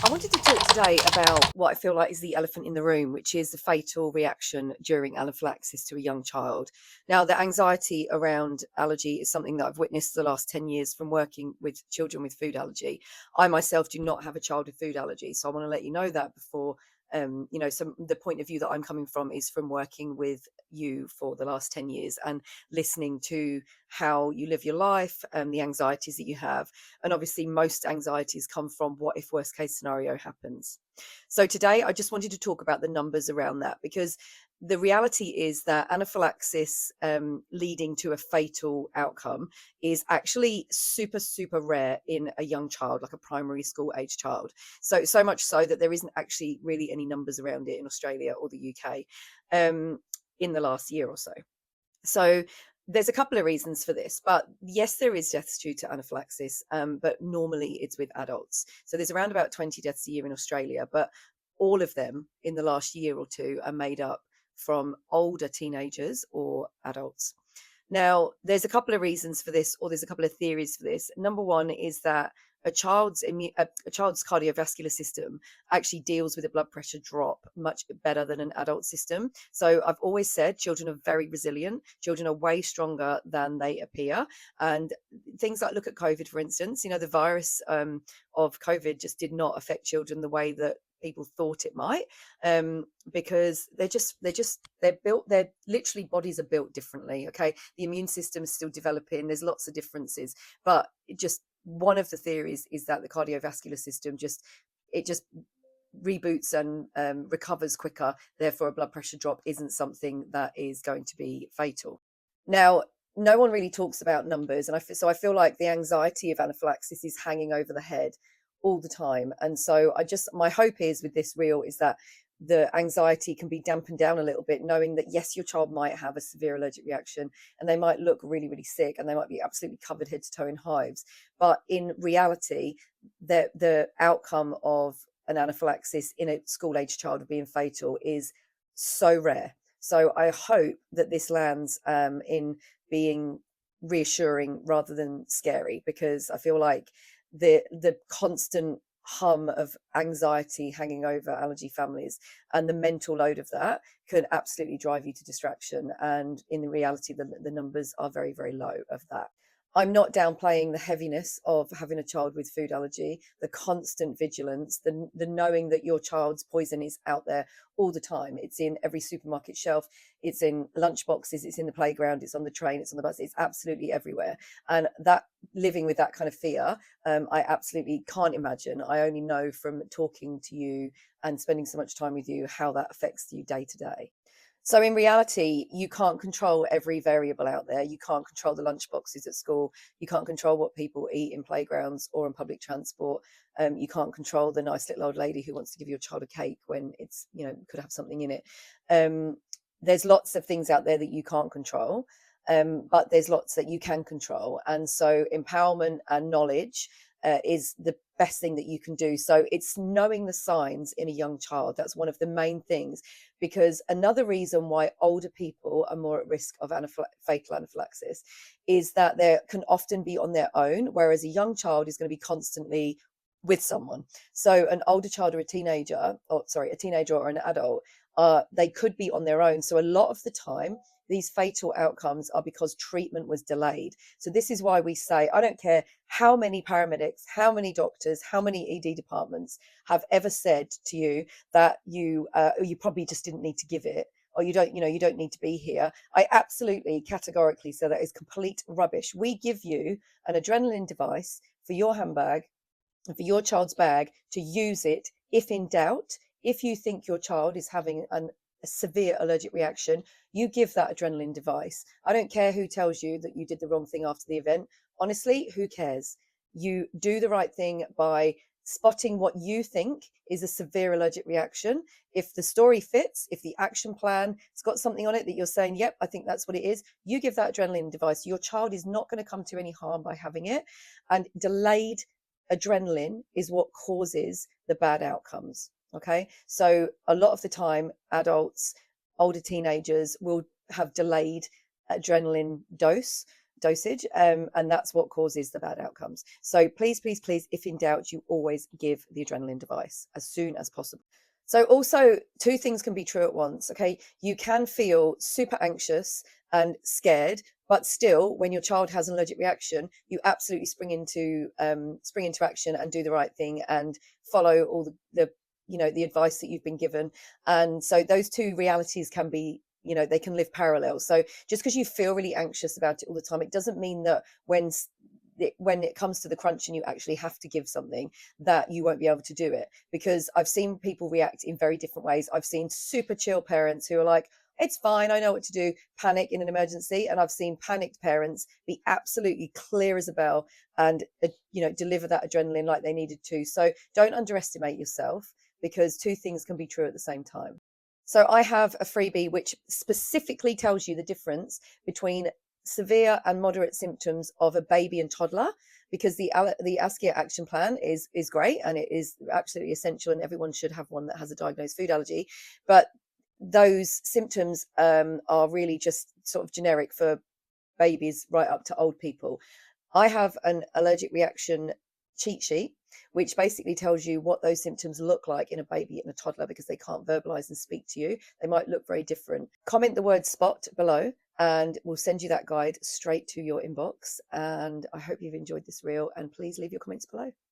I wanted to talk today about what I feel like is the elephant in the room, which is the fatal reaction during anaphylaxis to a young child. Now, the anxiety around allergy is something that I've witnessed the last 10 years from working with children with food allergy. I myself do not have a child with food allergy, so I want to let you know that before. The point of view that I'm coming from is from working with you for the last 10 years and listening to how you live your life and the anxieties that you have. And obviously, most anxieties come from what if worst case scenario happens. So today, I just wanted to talk about the numbers around that, because the reality is that anaphylaxis leading to a fatal outcome is actually super, super rare in a young child, like a primary school age child. So much so that there isn't actually really any numbers around it in Australia or the UK in the last year or so. So there's a couple of reasons for this, but yes, there is deaths due to anaphylaxis, but normally it's with adults. So there's around about 20 deaths a year in Australia, but all of them in the last year or two are made up from older teenagers or adults. Now, there's a couple of reasons for this, or there's a couple of theories for this. Number one is that a child's cardiovascular system actually deals with a blood pressure drop much better than an adult system. So I've always said children are very resilient. Children are way stronger than they appear. And things like, look at COVID, for instance. The virus of COVID just did not affect children the way that people thought it might, because they're built, they're literally, bodies are built differently. Okay, the immune system is still developing, there's lots of differences, but one of the theories is that the cardiovascular system just reboots and recovers quicker, therefore a blood pressure drop isn't something that is going to be fatal. Now, no one really talks about numbers, and I feel like the anxiety of anaphylaxis is hanging over the head all the time. And so my hope is with this reel is that the anxiety can be dampened down a little bit, knowing that yes, your child might have a severe allergic reaction and they might look really, really sick and they might be absolutely covered head to toe in hives. But in reality, the outcome of an anaphylaxis in a school age child being fatal is so rare. So I hope that this lands in being reassuring rather than scary, because I feel like the constant hum of anxiety hanging over allergy families and the mental load of that could absolutely drive you to distraction. And in the reality, the numbers are very, very low of that. I'm not downplaying the heaviness of having a child with food allergy, the constant vigilance, the knowing that your child's poison is out there all the time. It's in every supermarket shelf, it's in lunch boxes, it's in the playground, it's on the train, it's on the bus, it's absolutely everywhere. And that, living with that kind of fear, I absolutely can't imagine. I only know from talking to you and spending so much time with you how that affects you day to day. So in reality, you can't control every variable out there. You can't control the lunch boxes at school. You can't control what people eat in playgrounds or on public transport. You can't control the nice little old lady who wants to give your child a cake when it's, could have something in it. There's lots of things out there that you can't control, but there's lots that you can control. And so empowerment and knowledge is the best thing that you can do. So it's knowing the signs in a young child. That's one of the main things, because another reason why older people are more at risk of fatal anaphylaxis is that they can often be on their own, whereas a young child is going to be constantly with someone. So an older child or a teenager or an adult, they could be on their own. So a lot of the time, these fatal outcomes are because treatment was delayed. So this is why we say, I don't care how many paramedics, how many doctors, how many ED departments have ever said to you that you probably just didn't need to give it, or you don't need to be here. I absolutely categorically say that is complete rubbish. We give you an adrenaline device for your handbag and for your child's bag to use it if in doubt. If you think your child is having a severe allergic reaction, you give that adrenaline device. I don't care who tells you that you did the wrong thing after the event. Honestly, who cares? You do the right thing by spotting what you think is a severe allergic reaction. If the story fits, if the action plan has got something on it that you're saying, yep, I think that's what it is, you give that adrenaline device. Your child is not going to come to any harm by having it. And delayed adrenaline is what causes the bad outcomes. Okay, so a lot of the time, adults, older teenagers will have delayed adrenaline dose. dosage, and that's what causes the bad outcomes. So please, please, please, if in doubt, you always give the adrenaline device as soon as possible. So also, two things can be true at once. Okay, you can feel super anxious and scared, but still, when your child has an allergic reaction, you absolutely spring into action and do the right thing and follow all the the advice that you've been given. And so those two realities can be, they can live parallel. So just because you feel really anxious about it all the time, it doesn't mean that when it comes to the crunch and you actually have to give something, that you won't be able to do it. Because I've seen people react in very different ways. I've seen super chill parents who are like, it's fine, I know what to do, panic in an emergency. And I've seen panicked parents be absolutely clear as a bell and deliver that adrenaline like they needed to. So don't underestimate yourself, because two things can be true at the same time. So I have a freebie which specifically tells you the difference between severe and moderate symptoms of a baby and toddler, because the ASCII action plan is great and it is absolutely essential, and everyone should have one that has a diagnosed food allergy. But those symptoms are really just sort of generic for babies right up to old people. I have an allergic reaction cheat sheet, which basically tells you what those symptoms look like in a baby and a toddler, because they can't verbalize and speak to you. They might look very different. Comment the word SPOT below and we'll send you that guide straight to your inbox. And I hope you've enjoyed this reel, and please leave your comments below.